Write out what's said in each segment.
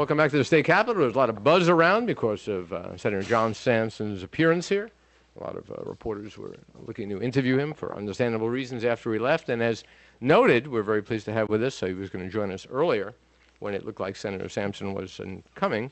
Welcome back to the state capitol. There's a lot of buzz around because of Senator John Sampson's appearance here. A lot of reporters were looking to interview him for understandable reasons after he left. And as noted, we're very pleased to have with us, so he was going to join us earlier when it looked like Senator Sampson was coming,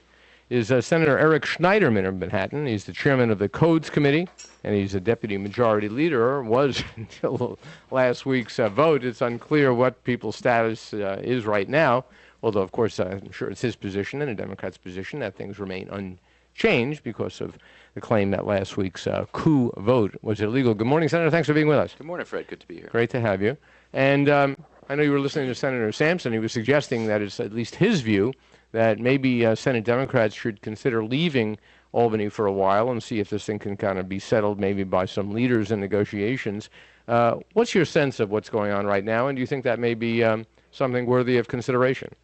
is Senator Eric Schneiderman of Manhattan. He's the chairman of the Codes Committee, and he's a deputy majority leader, was until last week's vote. It's unclear what people's status is right now, although, of course, I'm sure it's his position and the Democrats' position that things remain unchanged because of the claim that last week's coup vote was illegal. Good morning, Senator. Thanks for being with us. Good morning, Fred. Good to be here. Great to have you. And I know you were listening to Senator Sampson. He was suggesting that it's at least his view that maybe Senate Democrats should consider leaving Albany for a while and see if this thing can kind of be settled maybe by some leaders in negotiations. What's your sense of what's going on right now, and do you think that may be something worthy of consideration?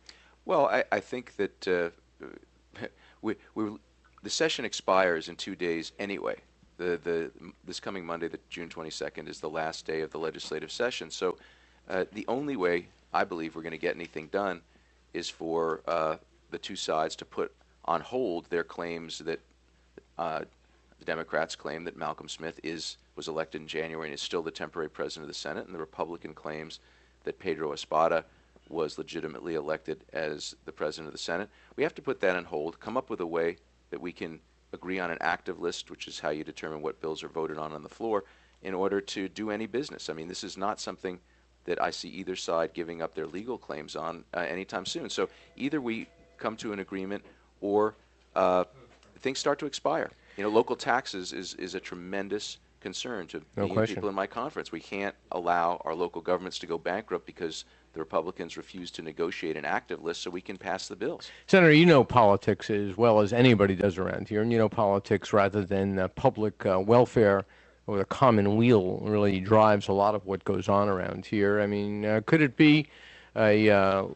Well, I think that the session expires in 2 days anyway. This coming Monday, June 22nd, is the last day of the legislative session. So the only way I believe we're going to get anything done is for the two sides to put on hold their claims that the Democrats claim that Malcolm Smith was elected in January and is still the temporary president of the Senate, and the Republican claims that Pedro Espada was legitimately elected as the president of the Senate. We have to put that on hold, come up with a way that we can agree on an active list, which is how you determine what bills are voted on the floor, in order to do any business. I mean, this is not something that I see either side giving up their legal claims on anytime soon. So either we come to an agreement or things start to expire. You know, local taxes is a tremendous concern to people in my conference. We can't allow our local governments to go bankrupt because the Republicans refuse to negotiate an active list so we can pass the bills. Senator, you know politics as well as anybody does around here, and you know politics rather than public welfare or the common weal really drives a lot of what goes on around here. I mean, could it be a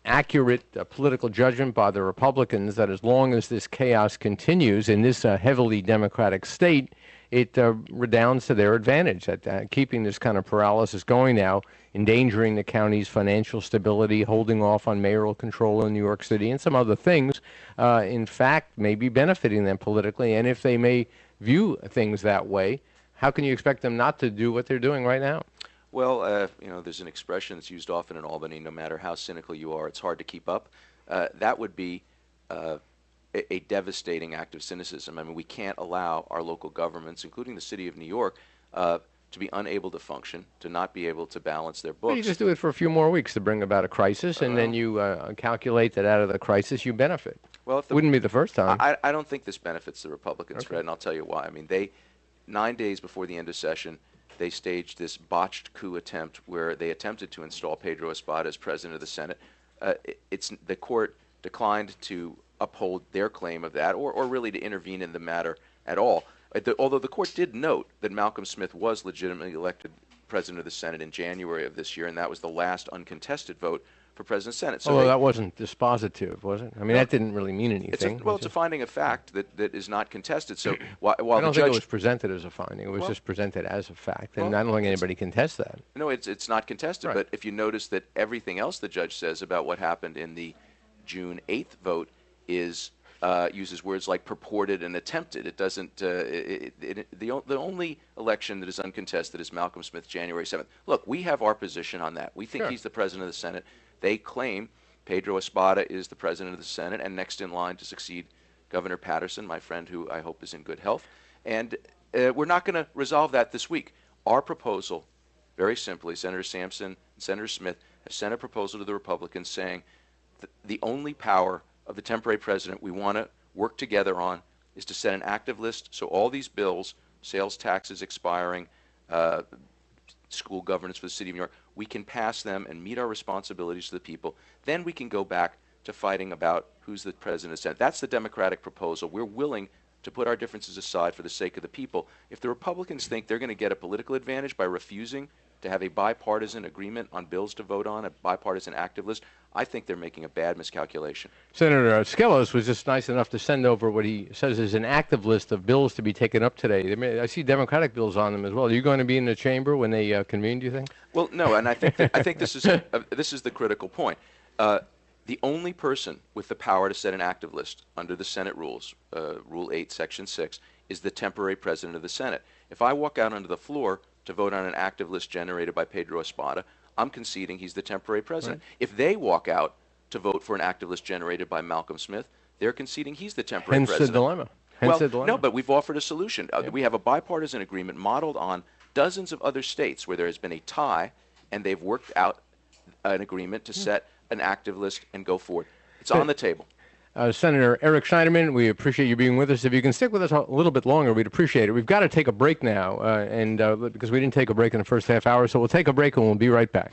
accurate political judgment by the Republicans that as long as this chaos continues in this heavily Democratic state, it redounds to their advantage, that keeping this kind of paralysis going now, endangering the county's financial stability, holding off on mayoral control in New York City, and some other things, in fact, may be benefiting them politically. And if they may view things that way, how can you expect them not to do what they're doing right now? Well, you know, there's an expression that's used often in Albany, no matter how cynical you are, it's hard to keep up. That would be a devastating act of cynicism. I mean, we can't allow our local governments, including the city of New York, to be unable to function, to not be able to balance their books. Well, you just do it for a few more weeks to bring about a crisis, and then you calculate that out of the crisis you benefit. Well, wouldn't be the first time. I don't think this benefits the Republicans, Fred, and I'll tell you why. I mean, 9 days before the end of session, they staged this botched coup attempt where they attempted to install Pedro Espada as president of the Senate. The court declined to uphold their claim of that or really to intervene in the matter at all. Although the court did note that Malcolm Smith was legitimately elected president of the Senate in January of this year, and that was the last uncontested vote for president of the Senate. So that wasn't dispositive, was it? I mean, that didn't really mean anything. It's a finding of fact that is not contested. So while I don't think it was presented as a finding. It was just presented as a fact, and I don't think anybody contests that. No, it's not contested. But if you notice that everything else the judge says about what happened in the June 8th vote uses words like purported and attempted. It doesn't. The only election that is uncontested is Malcolm Smith, January 7th. Look, we have our position on that. We think he's the president of the Senate. They claim Pedro Espada is the president of the Senate and next in line to succeed Governor Patterson, my friend, who I hope is in good health. And we're not going to resolve that this week. Our proposal, very simply, Senator Sampson and Senator Smith have sent a proposal to the Republicans saying the only power of the temporary president we want to work together on is to set an active list so all these bills, sales taxes expiring, school governance for the city of New York, we can pass them and meet our responsibilities to the people. Then we can go back to fighting about who's the president of the Senate. That's the Democratic proposal. We're willing to put our differences aside for the sake of the people. If the Republicans think they're going to get a political advantage by refusing to have a bipartisan agreement on bills to vote on, a bipartisan active list, I think they're making a bad miscalculation. Senator Skelos was just nice enough to send over what he says is an active list of bills to be taken up today. I see Democratic bills on them as well. Are you going to be in the chamber when they convene, do you think? Well, no, and I think this is the critical point. The only person with the power to set an active list under the Senate rules, Rule 8, Section 6, is the temporary president of the Senate. If I walk out onto the floor to vote on an active list generated by Pedro Espada, I'm conceding he's the temporary president. Right. If they walk out to vote for an active list generated by Malcolm Smith, they're conceding he's the temporary Hence president. the dilemma. Well, the dilemma. no, but we've offered a solution. We have a bipartisan agreement modeled on dozens of other states where there has been a tie, and they've worked out an agreement to set an active list and go forward. It's on the table. Senator Eric Schneiderman, we appreciate you being with us. If you can stick with us a little bit longer, we'd appreciate it. We've got to take a break now, because we didn't take a break in the first half hour, so we'll take a break and we'll be right back.